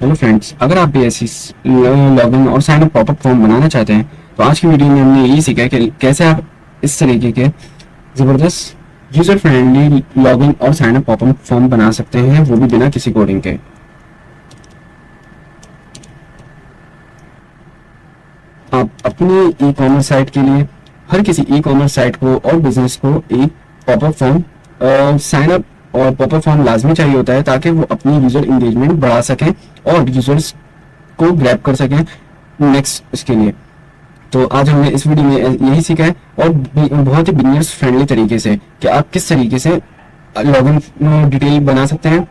Hello friends, अगर आप भी ऐसी लॉगिन और साइन अप पॉपअप फॉर्म बनाना चाहते हैं तो आज की वीडियो में हमने यही सीखा है कि कैसे आप इस तरीके के ज़बरदस्त यूज़र फ्रेंडली लॉगिन और साइन अप पॉपअप फॉर्म बना सकते हैं, वो भी बिना किसी कोडिंग के। आप अपनी ई कॉमर्स साइट के लिए हर किसी ई कॉमर्स साइट को और बिजनेस को एक पॉपअप फॉर्म साइन अप और पॉपअप फॉर्म लाजमी चाहिए होता है ताकि वो अपनी यूजर इंगेजमेंट बढ़ा सकें और यूजर्स को ग्रैब कर सकें नेक्स्ट इसके लिए। तो आज हमने इस वीडियो में यही सीखा है और बहुत ही बिगिनर्स फ्रेंडली तरीके से कि आप किस तरीके से लॉगिन डिटेल बना सकते हैं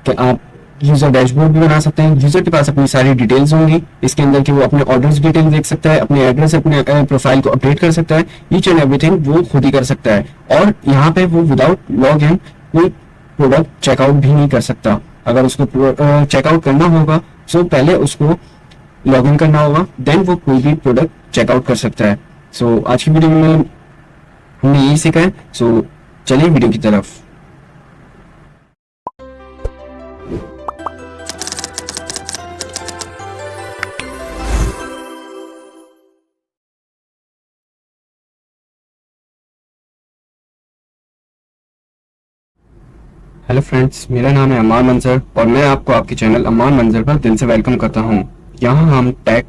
कि आप यूजर डैशबोर्ड भी बना सकते हैं। यूजर के पास अपनी सारी डिटेल्स होंगी इसके अंदर कि वो अपने ऑर्डर्स डिटेल देख सकता है, अपने एड्रेस, अपने प्रोफाइल को अपडेट कर सकता है, ईच एंड एवरीथिंग वो खुद ही कर सकता है। और यहाँ पे वो विदाउट लॉग इन कोई प्रोडक्ट चेकआउट भी नहीं कर सकता। अगर उसको चेकआउट करना होगा तो पहले उसको लॉग इन करना होगा, देन वो कोई भी प्रोडक्ट चेकआउट कर सकता है। सो आज की वीडियो में हमने यही सीखा है। सो चलिए वीडियो की तरफ। हेलो फ्रेंड्स, मेरा नाम है अम्मान मंजर और मैं आपको आपके चैनल अम्मान मंजर पर दिल से वेलकम करता हूं। यहां हम टैग,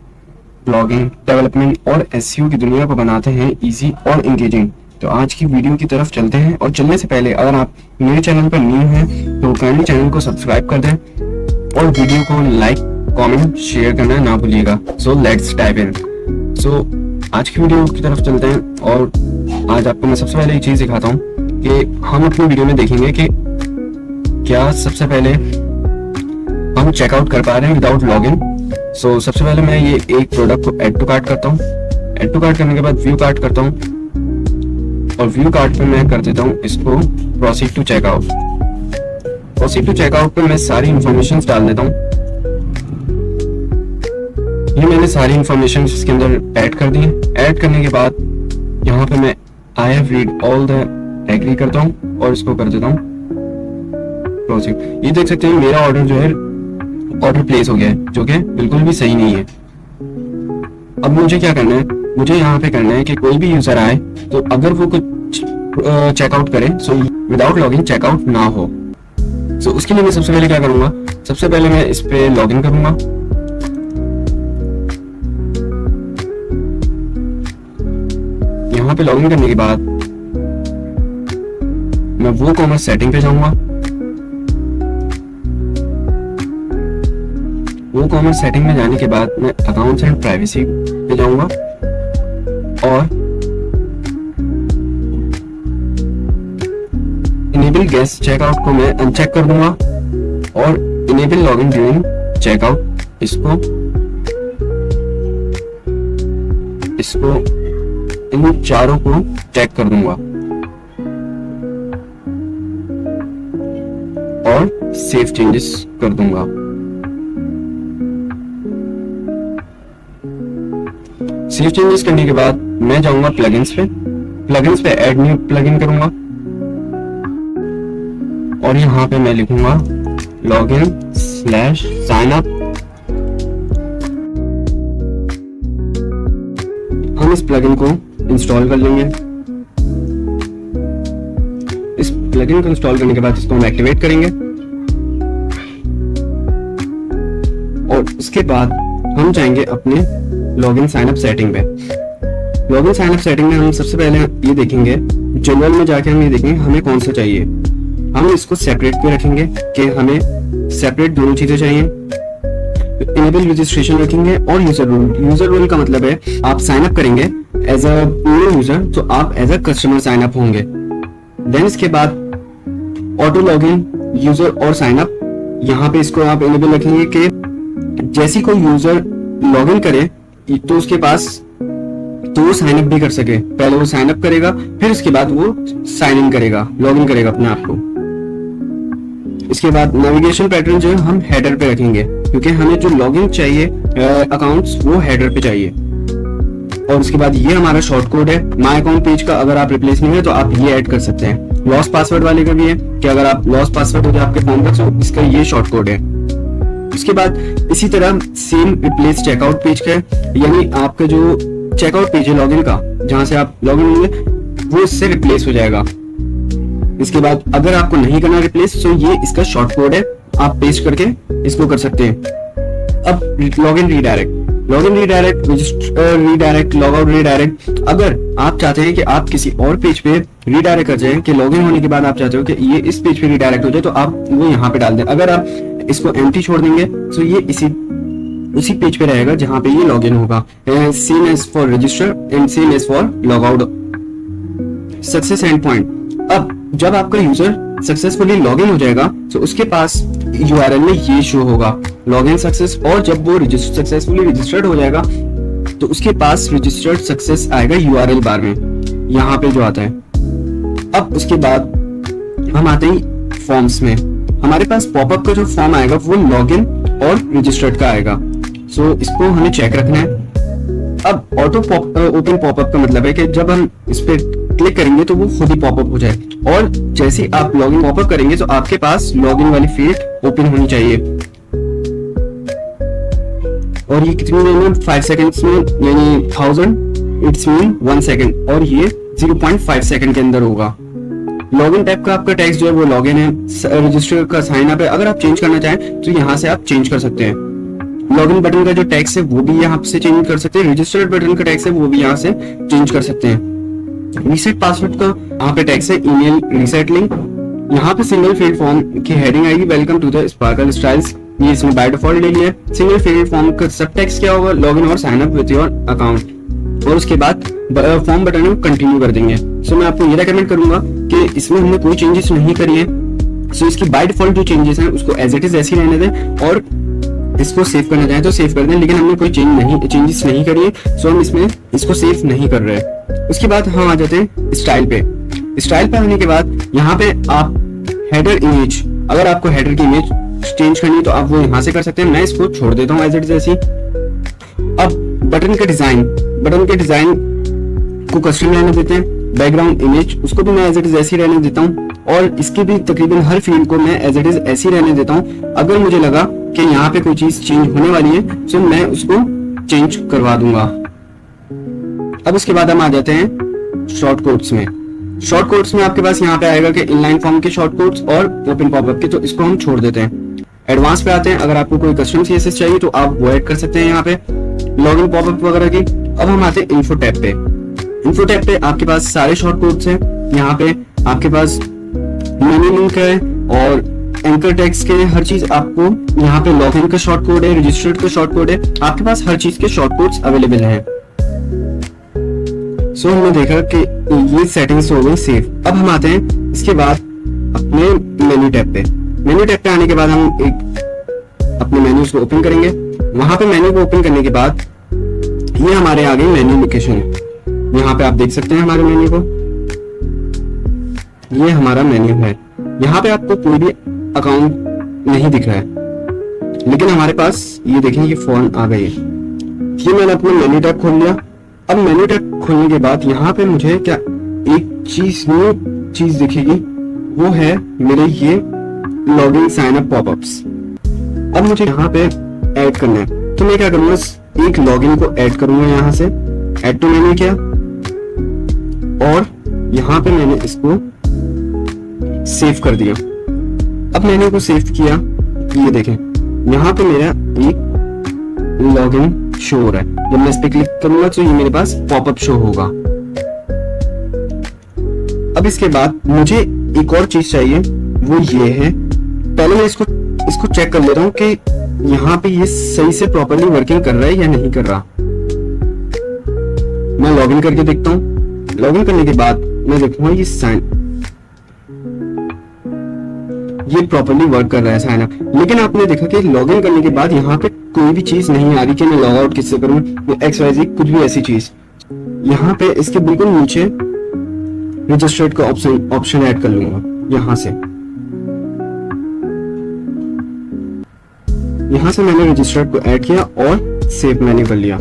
ब्लॉगिंग, डेवलपमेंट और एसईओ की दुनिया को बनाते हैं इजी और इंगेजिंग। तो आज की वीडियो की तरफ चलते हैं और चलने से पहले अगर आप मेरे चैनल पर न्यू हैं तो काइंडली चैनल को सब्सक्राइब कर दें और वीडियो को लाइक, कमेंट, शेयर करना ना भूलिएगा। So let's dive in. सो आज की वीडियो की तरफ चलते हैं और आज आपको मैं सबसे पहले एक चीज़ दिखाता हूँ कि हम अपनी वीडियो में देखेंगे कि क्या सबसे पहले हम चेकआउट कर पा रहे हैं विदाउट लॉगिन। सो सबसे पहले मैं ये एक प्रोडक्ट को ऐड टू कार्ट करता हूँ। ऐड टू कार्ट करने के बाद व्यू कार्ट करता हूँ और व्यू कार्ट पे मैं कर देता हूँ इसको proceed to checkout. Proceed to checkout पे मैं सारी इंफॉर्मेशन डाल देता हूँ। ये मैंने सारी इंफॉर्मेशन इसके अंदर ऐड कर दी है। ऐड करने के बाद यहाँ पे मैं I have read all the agree करता हूँ और इसको कर देता हूँ प्रोसीड। ये देख सकते हैं मेरा ऑर्डर जो है ऑर्डर प्लेस हो गया है, जो कि बिल्कुल भी सही नहीं है। अब मुझे क्या करना है, मुझे यहाँ पे करना है कि कोई भी यूजर आए तो अगर वो कुछ चेकआउट करे सो विदाउट लॉगिन चेकआउट ना हो। सो उसके लिए मैं सबसे पहले क्या करूंगा, सबसे पहले मैं इस पे लॉगिन करूंगा। यहाँ पे लॉगिन करने के बाद मैं वो कॉमर्स सेटिंग पे जाऊंगा। वो कॉमर्स सेटिंग में जाने के बाद मैं अकाउंट्स एंड प्राइवेसी पे जाऊंगा और इनेबल गेस्ट चेकआउट को मैं अनचेक कर दूंगा और इनेबल लॉगिन ड्यूरिंग चेकआउट इसको इन चारों को चेक कर दूंगा और सेव चेंजेस कर दूंगा। सेव चेंजेस करने के बाद मैं जाऊंगा प्लगइन्स पे ऐड न्यू प्लगइन करूंगा और यहाँ पे मैं लिखूंगा login/sign up। हम इस प्लगइन को इंस्टॉल कर लेंगे। इस प्लगइन को इंस्टॉल करने के बाद इसको हम एक्टिवेट करेंगे और उसके बाद हम जाएंगे अपने लॉगिन साइन अप सेटिंग पे। लॉगिन साइन अप सेटिंग में हम सबसे पहले ये देखेंगे, जनरल में जाके हम ये देखेंगे हमें कौन सा चाहिए। हम इसको सेपरेट पे रखेंगे कि हमें सेपरेट दोनों चीजें चाहिए। इनेबल रजिस्ट्रेशन रखेंगे और यूजर रोल। यूजर रोल का मतलब है आप साइन अप करेंगे एज अ न्यू यूजर तो आप as a customer sign up होंगे। देन इसके बाद ऑटो लॉगिन, यूजर और साइन अप, यहाँ पे इसको आप इनेबल रखेंगे कि जैसी कोई यूजर लॉगिन करे तो उसके पास तो वो साइन अप भी कर सके। पहले वो साइन अप करेगा फिर उसके बाद वो साइन इन करेगा, लॉगिन करेगा अपने आप को। इसके बाद नेविगेशन पैटर्न जो है हम हेडर पे रखेंगे क्योंकि हमें जो लॉगिन चाहिए अकाउंट्स वो हेडर पे चाहिए। और उसके बाद ये हमारा शॉर्ट कोड है माय अकाउंट पेज का। अगर आप रिप्लेस नहीं है तो आप ये ऐड कर सकते हैं। लॉस पासवर्ड वाले का भी है कि अगर आप लॉस पासवर्ड हो जाए आपके फोन का तो इसका ये शॉर्ट कोड है। उसके बाद इसी तरह सेम रिप्लेस चेकआउट पेज का, यानी आपका जो चेकआउट पेज है लॉगिन का, जहां से आप लॉगिन होंगे वो इससे रिप्लेस हो जाएगा। इसके बाद अगर आपको नहीं करना रिप्लेस, तो ये इसका शॉर्ट कोड है, आप पेस्ट करके इसको कर सकते हैं। अब login redirect, redirect, logout redirect. अगर आप चाहते हैं कि आप किसी और पेज पे रीडायरेक्ट कर जाए, कि लॉगिन होने के बाद आप चाहते हो कि ये इस पेज पे रीडायरेक्ट हो जाए, तो आप वो यहाँ पे डाल दें। अगर आप इसको एम्प्टी छोड़ देंगे तो ये इसी पेज पे रहेगा जहां पे ये लॉगिन होगा। Same as for register and same as for logout. Success and point, अब जब आपका यूजर सक्सेसफुली लॉगिन हो जाएगा तो उसके पास यूआरएल में ये शो होगा लॉगिन सक्सेस, और जब वो सक्सेसफुली रजिस्टर्ड हो जाएगा तो उसके पास रजिस्टर्ड सक्सेस आएगा यूआरएल बार में, यहाँ पे जो आता है। अब उसके बाद हम आते हैं फॉर्म्स में। हमारे पास पॉपअप का जो फॉर्म आएगा वो लॉगिन और रजिस्टर्ड का आएगा, सो इसको हमें चेक रखना है। अब ऑटो ओपन पॉपअप का मतलब है कि जब हम इस पे क्लिक करेंगे तो वो खुद ही पॉपअप हो जाए, और जैसे ही आप लॉगिन पॉपअप करेंगे तो आपके पास लॉगिन वाली फील्ड ओपन होनी चाहिए। और ये कितनी देर में? 5 सेकंड्स में, यानी 1000 इट्स मीन 1 सेकंड, और ये 0.5 सेकंड के अंदर होगा। लॉगिन टाइप का आपका टेक्स्ट जो है वो लॉगिन है, रजिस्टर का साइन अप है। अगर आप चेंज करना चाहें तो यहाँ से आप चेंज कर सकते हैं। लॉगिन बटन का जो टेक्स्ट है वो भी यहाँ से चेंज कर सकते हैं, रजिस्टर्ड बटन का टेक्स्ट है वो भी यहाँ से चेंज कर सकते हैं। रीसेट पासवर्ड का यहाँ पे टेक्स्ट है ईमेल रीसेट लिंक। यहाँ पे सिंगल फील्ड फॉर्म की हेडिंग आएगी welcome to the sparkle styles, ये इसमें बाय डिफॉल्ट ले लिया है। सिंगल फील्ड फॉर्म का सब टेक्स्ट क्या होगा? लॉगिन और sign up with your account. और उसके बाद फॉर्म बटन हम कंटिन्यू कर देंगे। सो मैं आपको ये रेकमेंड करूंगा कि इसमें हमने कोई चेंजेस नहीं करी है, सो इसकी बाय डिफॉल्ट जो चेंजेस हैं उसको एज इट इज ऐसे ही रहने दें, और इसको सेव करना चाहें तो सेव कर दें, लेकिन हमने कोई चेंजेस नहीं करी है, सो हम इसमें इसको सेव नहीं कर रहे। उसके बाद हम आ जाते हैं स्टाइल पे। स्टाइल पे आने के बाद यहाँ पे आप हेडर इमेज, अगर आपको हेडर की इमेज चेंज करनी है तो आप वो यहाँ से कर सकते हैं। मैं इसको छोड़ देता हूँ एज इट इज ऐसी। अब बटन के डिजाइन को कस्टम रहने देते हैं। बैकग्राउंड इमेज उसको भी मैं एज इट इज ऐसी रहने देता हूँ, और इसकी भी तकरीबन हर फील्ड को मैं एज इट इज ऐसी रहने देता हूँ। अगर मुझे लगा कि यहाँ पे कोई चीज चेंज होने वाली है तो मैं उसको चेंज करवा दूंगा। अब उसके बाद हम आ जाते हैं शॉर्ट कोड्स में। शॉर्ट कोड्स में आपके पास यहाँ पे आएगा कि इनलाइन फॉर्म के शॉर्ट कोड्स और ओपन पॉपअप के, तो इसको हम छोड़ देते हैं। एडवांस पे आते हैं। अगर आपको कोई कस्टम सीएसएस चाहिए तो आप वो ऐड कर सकते हैं यहाँ पे, लॉगिन पॉपअप वगैरह की। अब हम आते हैं इन्फो टैब पे। इन्फो टैब पे आपके पास सारे शॉर्ट कोड्स हैं। यहाँ पे आपके पास मेन्यू लिंक है और एंकर टेक्स्ट के हर चीज आपको यहाँ पे लॉगिन का शॉर्ट कोड है, रजिस्टर्ड का शॉर्ट कोड है, आपके पास हर चीज के शॉर्ट कोड्स अवेलेबल हैं। सो हमने देखा कि ये सेटिंग्स हो गई सेव। अब हम आते हैं इसके बाद अपने मेन्यू टैब पे। मेन्यू टैब पे आने के बाद हम एक अपने मेन्यूज को ओपन करेंगे। वहां पे मेन्यू को ओपन करने के बाद ये हमारे आ गई मेन्यू लोकेशन। यहाँ पे आप देख सकते हैं हमारे मेन्यू को, ये हमारा मेन्यू है। यहाँ पे आपको कोई भी अकाउंट नहीं दिख रहा है, लेकिन हमारे पास ये देखें ये फॉर्म आ गई है। ये मैंने अपना मेन्यू टैब खोल लिया। अब मेन्यू टैब खोलने के बाद यहाँ पे मुझे क्या एक न्यू चीज दिखेगी, वो है मेरे ये लॉगिन साइन अप पॉपअप्स। अब मुझे यहाँ पे ऐड करना है, तो मैं क्या करूंगा, एक लॉगिन को ऐड करूंगा यहाँ से। ऐड टू मेन्यू किया और यहाँ पे मैंने इसको सेव कर दिया। अब मैंने को सेव किया, ये देखें यहाँ पे मेरा एक लॉगिन शो हो रहा है। जब मैं इस पे क्लिक करूंगा तो ये मेरे पास पॉपअप शो होगा। अब इसके बाद मुझे एक और चीज चाहिए, वो ये है। पहले मैं इसको चेक कर लेता हूँ कि यहाँ पे ये सही से प्रॉपर्ली वर्किंग कर रहा है या नहीं कर रहा। मैं लॉगिन करके देखता हूँ। लॉगिन करने के बाद मैं देखूंगा ये साइन ये प्रॉपर्ली वर्क कर रहा है साइन अप। लेकिन आपने देखा कि लॉगिन करने के बाद यहाँ पे कोई भी चीज नहीं आ रही कि मैं लॉग आउट किससे करूं, XYZ कुछ भी ऐसी चीज। यहाँ पे इसके बिल्कुल नीचे रजिस्टर्ड का ऑप्शन ऐड कर लूंगा। यहाँ से मैंने रजिस्टर्ड को ऐड किया और सेव मैंने कर लिया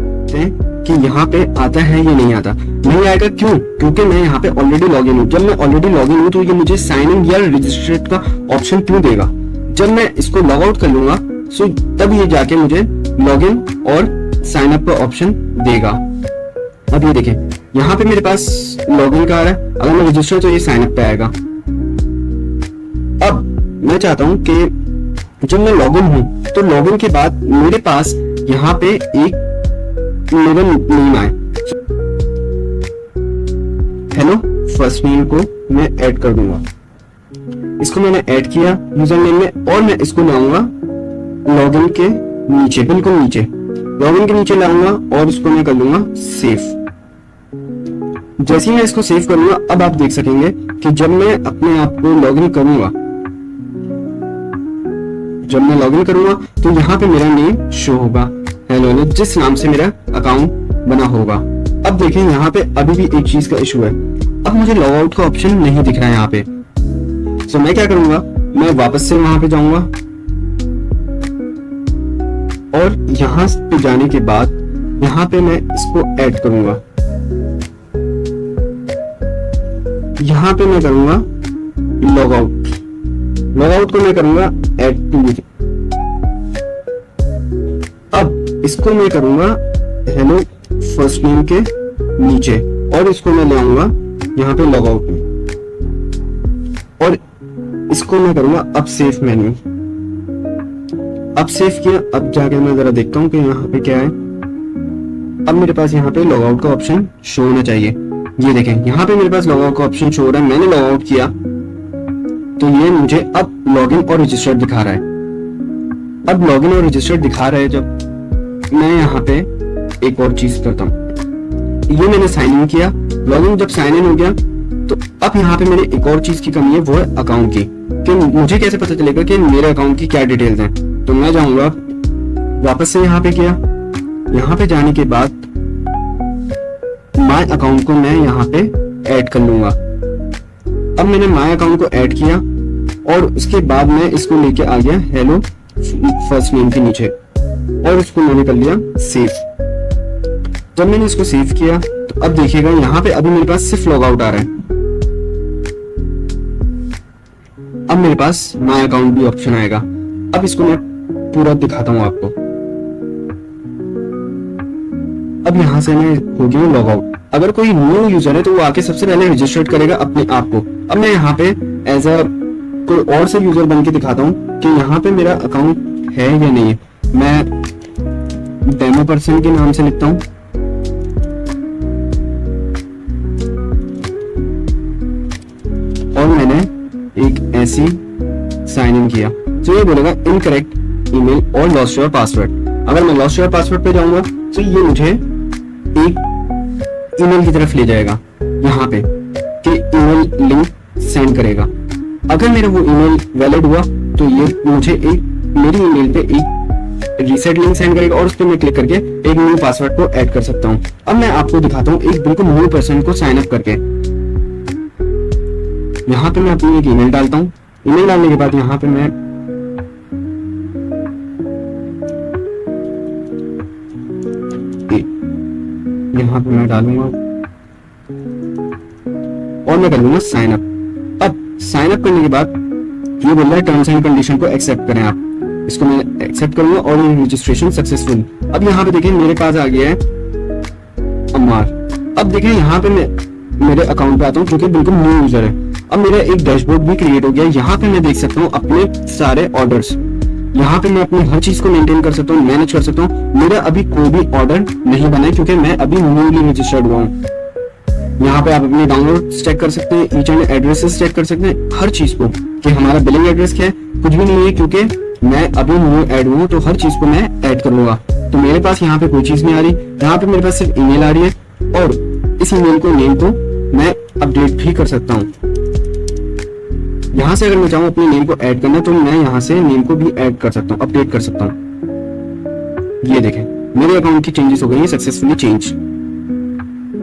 कि यहाँ पे आता है या नहीं आता। नहीं आएगा क्यों? क्योंकि मैं यहाँ पे ऑलरेडी लॉगिन हूँ। जब मैं ऑलरेडी लॉगिन हूँ तो ये मुझे साइन इन या रजिस्टर्ड का ऑप्शन क्यों देगा? जब मैं इसको लॉग आउट कर लूंगा सो तब ये जाके मुझे लॉगिन और साइन अप का ऑप्शन देगा। अब ये देखें, यहाँ पे मेरे पास लॉगिन का आ रहा है, अगर मैं रजिस्टर तो ये साइन अप पे आएगा। अब मैं चाहता हूं कि जब मैं लॉगिन हूं तो लॉगिन के बाद मेरे पास यहाँ पे एक मेरा नेम आए। हेलो फर्स्ट नेम को मैं ऐड कर दूंगा। इसको मैंने ऐड किया यूजर नेम में और मैं इसको लाऊंगा लॉगिन के नीचे, बिल्कुल नीचे लॉगिन के नीचे लाऊंगा और इसको मैं कर लूंगा सेव। जैसे ही मैं इसको सेव करूंगा अब आप देख सकेंगे कि जब मैं अपने आप को लॉगिन करूंगा, जब मैं लॉगिन करूंगा तो यहाँ पे मेरा नेम शो होगा, हेलो, जिस नाम से मेरा अकाउंट बना होगा। अब देखें यहाँ पे अभी भी एक चीज का इशू है, अब मुझे लॉग आउट का ऑप्शन नहीं दिख रहा है यहाँ पे। तो मैं क्या करूंगा, मैं वापस से वहां पे जाऊंगा और यहां पे जाने के बाद यहाँ पे मैं इसको ऐड करूंगा। यहाँ पे मैं करूंगा लॉग आउट, लॉग आउट को मैं करूंगा ऐड टू। अब इसको मैं करूंगा हेलो फर्स्ट नेम के नीचे और इसको मैं ले आऊंगा यहाँ पे लॉग आउट में और इसको मैं करूंगा अब सेव मेन्यू। अब सेव किया, अब जाके मैं जरा देखता हूँ कि यहाँ पे क्या है। अब मेरे पास यहाँ पे लॉग आउट का ऑप्शन शो होना चाहिए। ये देखें यहाँ पे मेरे पास लॉग आउट का ऑप्शन शो हो रहा है, मैंने लॉग आउट किया तो ये मुझे अब लॉगिन और रजिस्टर्ड दिखा रहा है। अब लॉगिन और रजिस्टर्ड दिखा रहा है। जब मैं यहाँ पे एक और चीज करता हूँ, ये मैंने साइन इन किया, लॉगिन जब साइन इन हो गया तो अब यहाँ पे मेरे एक और चीज की कमी है, वो है अकाउंट की, कि मुझे कैसे पता चलेगा कि मेरे अकाउंट की क्या डिटेल्स हैं। तो मैं जाऊंगा वापस से यहाँ पे किया, यहाँ पे जाने के बाद माय अकाउंट को मैं यहाँ पे ऐड कर लूंगा। अब मैंने माय अकाउंट को ऐड किया और उसके बाद मैं इसको लेके आ गया हेलो फर्स्ट नेम के नीचे और इसको मैंने कर लिया सेव। जब मैंने इसको सेव किया तो अब देखिएगा यहाँ पे अभी मेरे पास सिर्फ लॉग आउट आ रहा है। अब मेरे पास माय अकाउंट भी ऑप्शन आएगा। अब इसको मैं पूरा दिखाता हूँ आपको। अब यहाँ से मैं हो गया लॉग आउट। अगर कोई न्यू यूजर है तो वो आके सबसे पहले रजिस्टर्ड करेगा अपने आप को। अब मैं यहाँ पे एज अ कोई और से यूजर बन के दिखाता हूँ कि यहाँ पे मेरा अकाउंट है या नहीं है। मैं डेमो पर्सन के नाम से लिखता हूँ और मैंने एक ऐसी साइन इन किया तो ये बोलेगा इनकरेक्ट ईमेल और लॉस्ट योर पासवर्ड। अगर मैं लॉस्ट योर पासवर्ड पे जाऊंगा तो ये मुझे एक ईमेल की तरफ ले जाएगा यहाँ पे कि ईमेल लिंक सेंड करेगा। अगर मेरा वो ईमेल वैलिड हुआ तो ये मुझे एक मेरी ईमेल पे एक रीसेट लिंक सेंड करेगा और उस पर मैं क्लिक करके एक न्यू पासवर्ड को ऐड कर सकता हूँ। अब मैं आपको दिखाता हूँ एक बिल्कुल न्यू पर्सन को साइन अप करके। यहाँ पे मैं अपनी एक ईमेल डालता हूँ। ईमेल डालने के बाद यहाँ पे मैं डालूंगा और मैं कर लूंगा साइन अप। अब साइन अप करने के बाद ये बोल रहा है टर्म्स एंड कंडीशन को एक्सेप्ट करें आप। इसको मैं एक्सेप्ट करूंगा और रजिस्ट्रेशन सक्सेसफुल। अब यहाँ पे देखिए मेरे पास आ गया है अम्मार। अब देखिए यहाँ पे मैं मेरे अकाउंट पे आता हूँ जो कि बिल्कुल न्यू यूजर है। अब मेरा एक डैशबोर्ड भी क्रिएट हो गया। यहाँ पे मैं देख सकता हूँ अपने सारे ऑर्डर्स। यहाँ पे मैं अपनी हर चीज को मेंटेन कर सकता हूँ, मैनेज कर सकता हूँ। मेरा अभी कोई भी ऑर्डर नहीं बना है क्योंकि मैं अभी न्यूली रजिस्टर्ड हुआ हूँ। यहाँ पे आप अपने डाउनलोड चेक कर सकते हैं, ईच एंड एड्रेसेस चेक कर सकते हैं, हर चीज को कि हमारा बिलिंग एड्रेस क्या है। कुछ भी नहीं है क्योंकि मैं अभी न्यू ऐड हुआ हूँ तो हर चीज को मैं ऐड कर लूंगा। तो मेरे पास यहाँ पे कोई चीज नहीं आ रही। यहाँ पे मेरे पास सिर्फ ईमेल आ रही है और इस ईमेल को नेम को मैं अपडेट भी कर सकता हूँ। यहाँ से अगर मैं चाहूँ अपने नेम को ऐड करना तो मैं यहाँ से नेम को भी ऐड कर सकता हूँ, अपडेट कर सकता हूँ। ये देखें मेरे अकाउंट की चेंजेस हो गई है, सक्सेसफुली चेंज।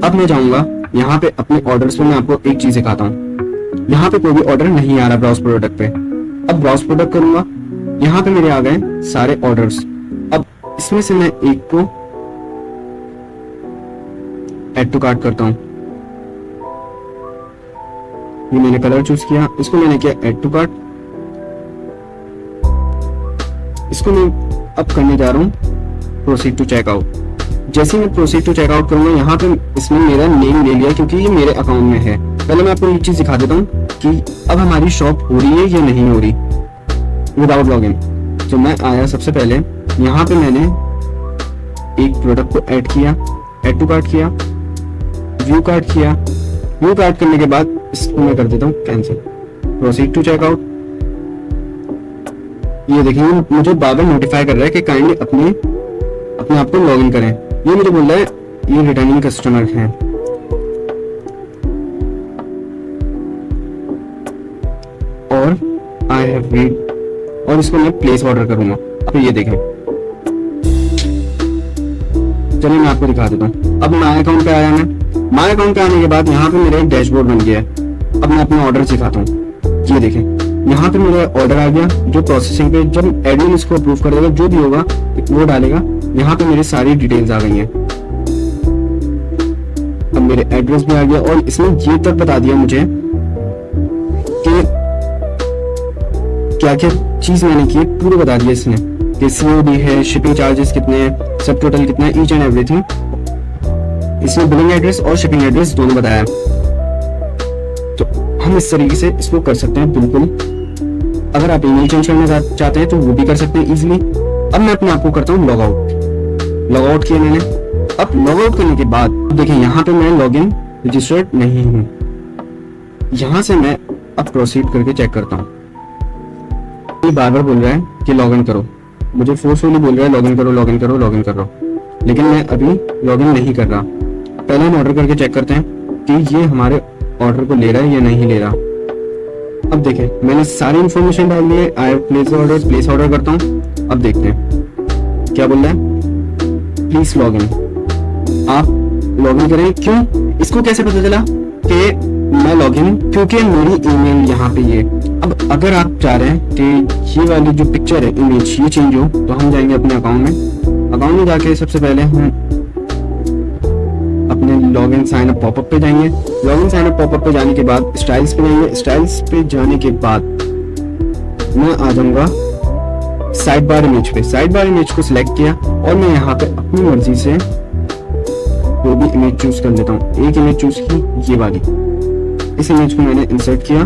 अब मैं जाऊंगा यहाँ पे अपने ऑर्डर्स पे। मैं आपको एक चीज दिखाता हूँ। यहाँ पे कोई भी ऑर्डर नहीं आ रहा ब्राउज प्रोडक्ट पे। अब ब्राउज प्रोडक्ट करूंगा, यहाँ पे मेरे आ गए सारे ऑर्डर्स। अब इसमें से मैं एक को ऐड टू कार्ट करता हूँ। ये मैंने कलर चूज किया, इसको मैंने किया ऐड टू कार्ट। इसको मैं अब करने जा रहा हूँ प्रोसीड टू चेकआउट। जैसे मैं प्रोसीड टू चेकआउट करूंगा, यहाँ पे इसमें मेरा नेम ले लिया क्योंकि ये मेरे अकाउंट में है। पहले मैं आपको एक चीज दिखा देता हूँ कि अब हमारी शॉप हो रही है या नहीं हो रही विदाउट लॉगिन। तो मैं आया, सबसे पहले यहाँ पे मैंने एक प्रोडक्ट को ऐड किया, ऐड टू कार्ट किया, व्यू कार्ट किया। व्यू कार्ट करने के बाद इसको मैं कर देता हूँ कैंसिल, प्रोसीड टू चेकआउट। ये देखिए मुझे बार बार नोटिफाई कर रहा है कि काइंडली अपने आप को लॉगिन करें। ये मुझे बोल रहा है ये रिटर्निंग कस्टमर है। और आई हैव रीड, और इसको मैं प्लेस ऑर्डर करूंगा। अब ये देखें, चलिए मैं आपको दिखा देता हूँ। अब माय अकाउंट पे आया, मैं माय अकाउंट पे आने के बाद यहाँ पे मेरा एक डैशबोर्ड बन गया है। अब मैं अपना ऑर्डर दिखाता हूँ। ये देखें, यहाँ पे मेरा ऑर्डर आ गया जो प्रोसेसिंग पे, जब एडमिन इसको अप्रूव कर देगा, जो भी होगा वो डालेगा। यहाँ पे मेरी सारी डिटेल्स आ गई हैं। अब मेरे एड्रेस भी आ गया और इसने ये तक बता दिया मुझे कि क्या क्या चीज मैंने की, पूरी बता दिया इसने कि COD है, शिपिंग चार्जेस कितने हैं, सब टोटल कितना है, ईच एंड एवरीथिंग। इसने बिलिंग एड्रेस और शिपिंग एड्रेस दोनों बताया। तो हम इस तरीके से इसको कर सकते हैं बिल्कुल। अगर आप ईमेल चेंज करना चाहते हैं तो वो भी कर सकते हैं इजीली। अब मैं अपने आप को करता हूँ लॉग आउट किया मैंने। अब लॉग आउट करने के बाद देखिए यहाँ पे मैं लॉगिन रजिस्टर्ड नहीं हूँ। यहाँ से मैं अब प्रोसीड करके चेक करता हूँ। ये बार बार बोल रहा है कि लॉगिन करो, मुझे फोर्सफुली बोल रहा है लॉगिन करो लॉगिन करो लॉगिन करो, लेकिन मैं अभी लॉगिन नहीं कर रहा। पहले हम ऑर्डर करके चेक करते हैं कि ये हमारे ऑर्डर को ले रहा है या नहीं ले रहा। अब देखें, मैंने सारी इंफॉर्मेशन डाल दी है। आई प्लेस ऑर्डर करता हूँ। अब देखते हैं क्या बोल रहा है, प्लीज लॉगिन। आप लॉगिन करें। क्यों, इसको कैसे पता चला कि मैं लॉगिन, क्योंकि मेरी ईमेल यहाँ पे ये। अब अगर आप चाह रहे हैं कि ये वाली जो पिक्चर है, इमेज, ये चेंज हो, तो हम जाएंगे अपने अकाउंट में जाके सबसे पहले हम अपने लॉगिन साइन अप पॉपअप पे जाएंगे। लॉगिन साइन अप पॉपअप पे जाने के बाद स्टाइल्स पे जाएंगे। स्टाइल्स पे जाने के बाद मैं आ जाऊंगा साइड बार इमेज पे। साइड बार इमेज को सिलेक्ट किया और मैं यहाँ पे अपनी मर्जी से कोई भी इमेज चूज कर लेता हूँ। एक इमेज चूज की, ये वाली। इस इमेज को मैंने इंसर्ट किया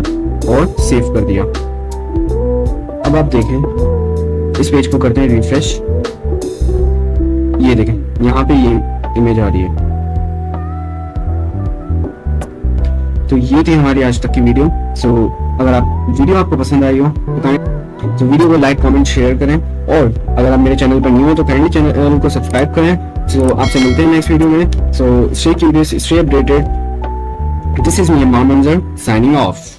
और सेव कर दिया। अब आप देखें, इस पेज को करते हैं रिफ्रेश। ये देखें, यहाँ पे ये इमेज आ रही है। तो ये थी हमारी आज तक की वीडियो। अगर वीडियो आपको पसंद आई हो तो वीडियो को लाइक, कमेंट, शेयर करें। और अगर आप मेरे चैनल पर न्यू हो तो काइंडली चैनल को सब्सक्राइब करें। आपसे मिलते हैं नेक्स्ट वीडियो में। Stay curious, stay updated. This is me, इमाम मंजर, साइनिंग ऑफ।